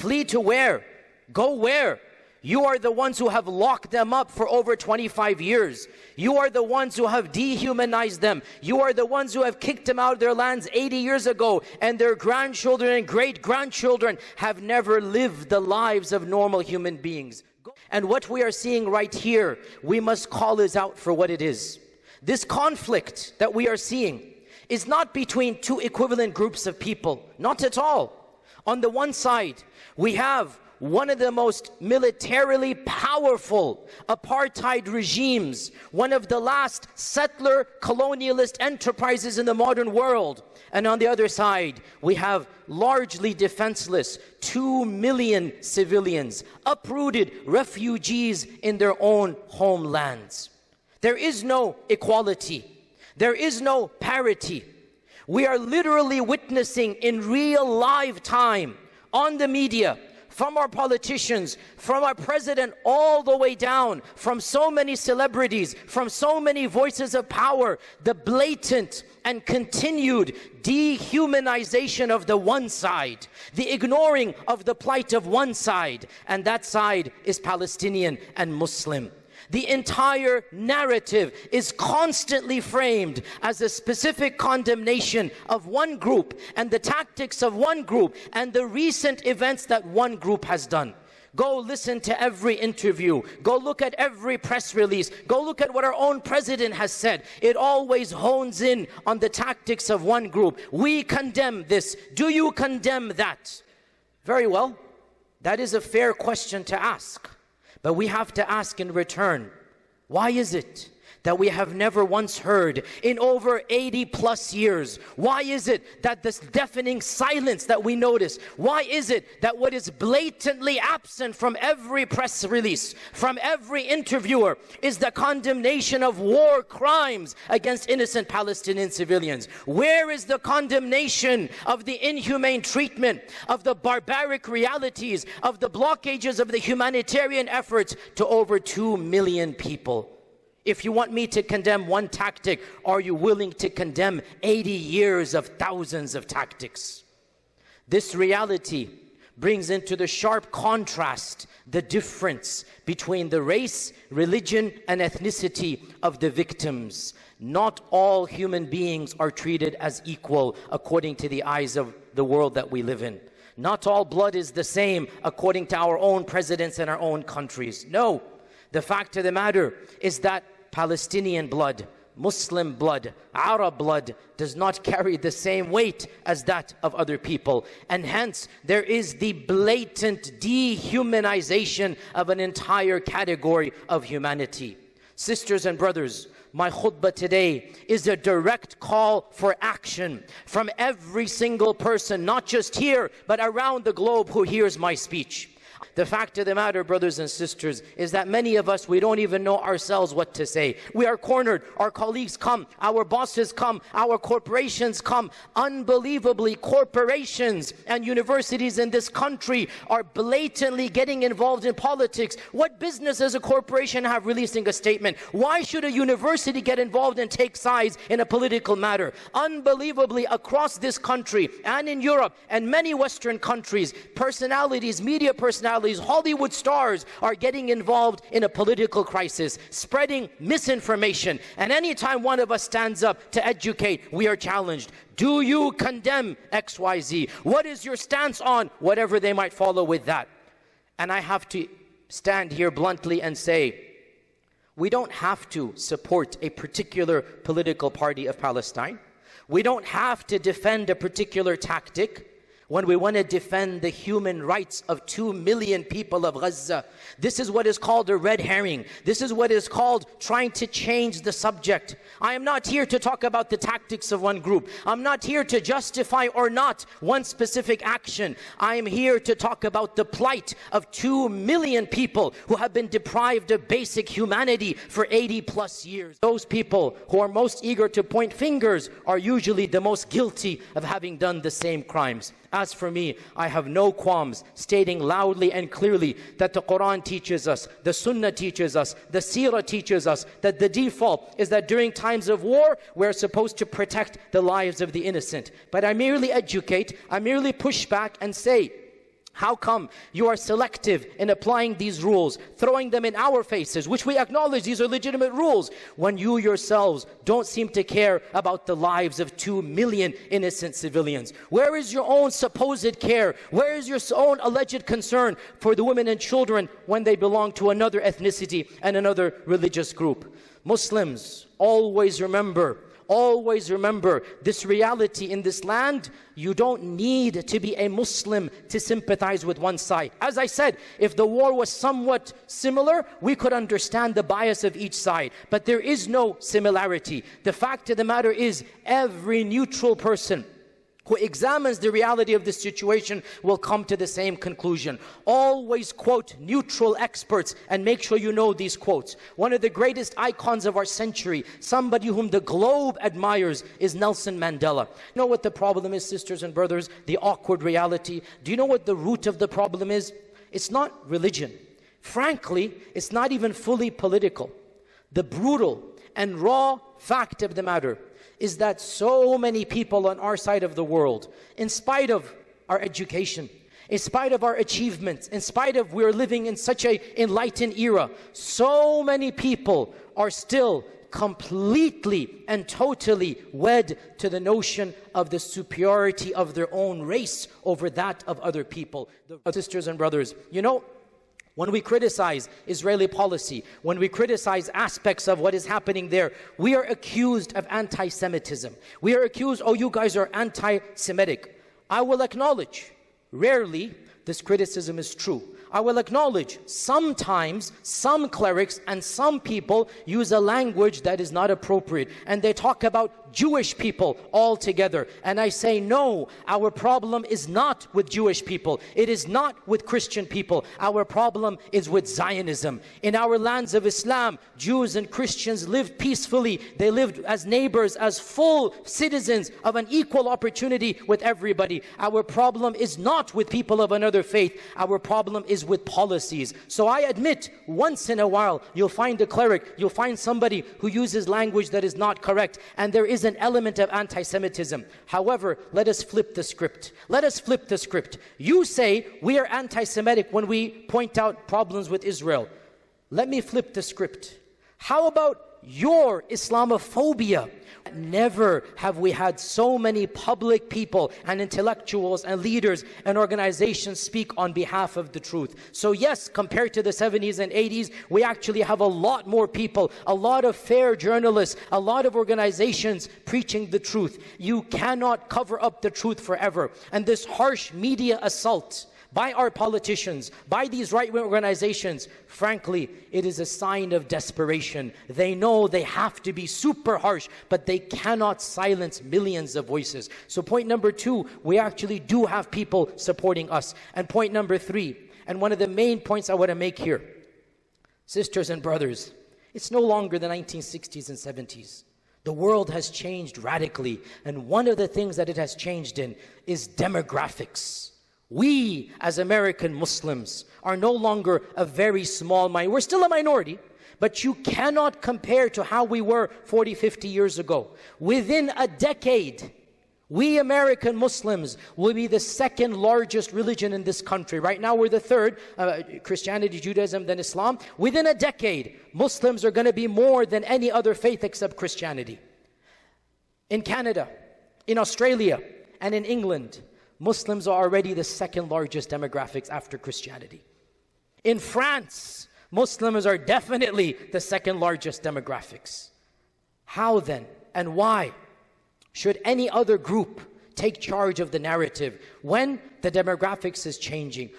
Flee to where? Go where? You are the ones who have locked them up for over 25 years. You are the ones who have dehumanized them. You are the ones who have kicked them out of their lands 80 years ago, and their grandchildren and great-grandchildren have never lived the lives of normal human beings. And what we are seeing right here, we must call this out for what it is. This conflict that we are seeing is not between two equivalent groups of people, not at all. On the one side, we have one of the most militarily powerful apartheid regimes, one of the last settler colonialist enterprises in the modern world. And on the other side, we have largely defenseless 2 million civilians, uprooted refugees in their own homelands. There is no equality. There is no parity. We are literally witnessing in real live time on the media, from our politicians, from our president, all the way down, from so many celebrities, from so many voices of power, the blatant and continued dehumanization of the one side, the ignoring of the plight of one side, and that side is Palestinian and Muslim. The entire narrative is constantly framed as a specific condemnation of one group and the tactics of one group and the recent events that one group has done. Go listen to every interview. Go look at every press release. Go look at what our own president has said. It always hones in on the tactics of one group. We condemn this. Do you condemn that? Very well. That is a fair question to ask. But we have to ask in return, why is it that we have never once heard in over 80 plus years? Why is it that this deafening silence that we notice? Why is it that what is blatantly absent from every press release, from every interviewer, is the condemnation of war crimes against innocent Palestinian civilians? Where is the condemnation of the inhumane treatment, of the barbaric realities, of the blockages of the humanitarian efforts to over 2 million people? If you want me to condemn one tactic, are you willing to condemn 80 years of thousands of tactics? This reality brings into the sharp contrast the difference between the race, religion, and ethnicity of the victims. Not all human beings are treated as equal according to the eyes of the world that we live in. Not all blood is the same according to our own presidents and our own countries. No. The fact of the matter is that Palestinian blood, Muslim blood, Arab blood does not carry the same weight as that of other people. And hence, there is the blatant dehumanization of an entire category of humanity. Sisters and brothers, my khutbah today is a direct call for action from every single person, not just here, but around the globe who hears my speech. The fact of the matter, brothers and sisters, is that many of us, we don't even know ourselves what to say. We are cornered. Our colleagues come. Our bosses come. Our corporations come. Unbelievably, corporations and universities in this country are blatantly getting involved in politics. What business does a corporation have releasing a statement? Why should a university get involved and take sides in a political matter? Unbelievably, across this country and in Europe and many Western countries, personalities, media personalities, Hollywood stars are getting involved in a political crisis, spreading misinformation. And anytime one of us stands up to educate, we are challenged. Do you condemn XYZ? What is your stance on whatever they might follow with that? And I have to stand here bluntly and say, we don't have to support a particular political party of Palestine. We don't have to defend a particular tactic when we want to defend the human rights of 2 million people of Gaza. This is what is called a red herring. This is what is called trying to change the subject. I am not here to talk about the tactics of one group. I'm not here to justify or not one specific action. I am here to talk about the plight of 2 million people who have been deprived of basic humanity for 80 plus years. Those people who are most eager to point fingers are usually the most guilty of having done the same crimes. As for me, I have no qualms stating loudly and clearly that the Quran teaches us, the Sunnah teaches us, the Seerah teaches us that the default is that during times of war, we're supposed to protect the lives of the innocent. But I merely educate, I merely push back and say, How come you are selective in applying these rules, throwing them in our faces, which we acknowledge these are legitimate rules, when you yourselves don't seem to care about the lives of 2 million innocent civilians? Where is your own supposed care? Where is your own alleged concern for the women and children when they belong to another ethnicity and another religious group? Muslims, always remember this reality in this land. You don't need to be a Muslim to sympathize with one side. As I said, if the war was somewhat similar, we could understand the bias of each side. But there is no similarity. The fact of the matter is, every neutral person who examines the reality of this situation will come to the same conclusion. Always quote neutral experts and make sure you know these quotes. One of the greatest icons of our century, somebody whom the globe admires, is Nelson Mandela. You know what the problem is, sisters and brothers? The awkward reality. Do you know what the root of the problem is? It's not religion. Frankly, it's not even fully political. The brutal and raw fact of the matter is that so many people on our side of the world, in spite of our education, in spite of our achievements, in spite of we're living in such an enlightened era, so many people are still completely and totally wed to the notion of the superiority of their own race over that of other people. Sisters and brothers, you know, when we criticize Israeli policy, when we criticize aspects of what is happening there, we are accused of anti-Semitism. We are accused, oh, you guys are anti-Semitic. I will acknowledge, rarely this criticism is true. I will acknowledge sometimes some clerics and some people use a language that is not appropriate, and they talk about Jewish people altogether. And I say, no, our problem is not with Jewish people. It is not with Christian people. Our problem is with Zionism. In our lands of Islam, Jews and Christians lived peacefully. They lived as neighbors, as full citizens of an equal opportunity with everybody. Our problem is not with people of another faith. Our problem is with policies. So I admit, once in a while, you'll find a cleric, you'll find somebody who uses language that is not correct, and there is an element of anti-Semitism. However, let us flip the script. Let us flip the script. You say we are anti-Semitic when we point out problems with Israel. Let me flip the script. How about your Islamophobia? Never have we had so many public people and intellectuals and leaders and organizations speak on behalf of the truth. So yes, compared to the 70s and 80s, we actually have a lot more people, a lot of fair journalists, a lot of organizations preaching the truth. You cannot cover up the truth forever. And this harsh media assault by our politicians, by these right-wing organizations, frankly, it is a sign of desperation. They know they have to be super harsh, but they cannot silence millions of voices. So point number 2, we actually do have people supporting us. And point number 3, and one of the main points I want to make here, sisters and brothers, it's no longer the 1960s and 70s. The world has changed radically, and one of the things that it has changed in is demographics. We, as American Muslims, are no longer a very small minority. We're still a minority, but you cannot compare to how we were 40, 50 years ago. Within a decade, we American Muslims will be the second largest religion in this country. Right now, we're the third, Christianity, Judaism, then Islam. Within a decade, Muslims are going to be more than any other faith except Christianity. In Canada, in Australia, and in England, Muslims are already the second largest demographics after Christianity. In France, Muslims are definitely the second largest demographics. How then and why should any other group take charge of the narrative when the demographics is changing?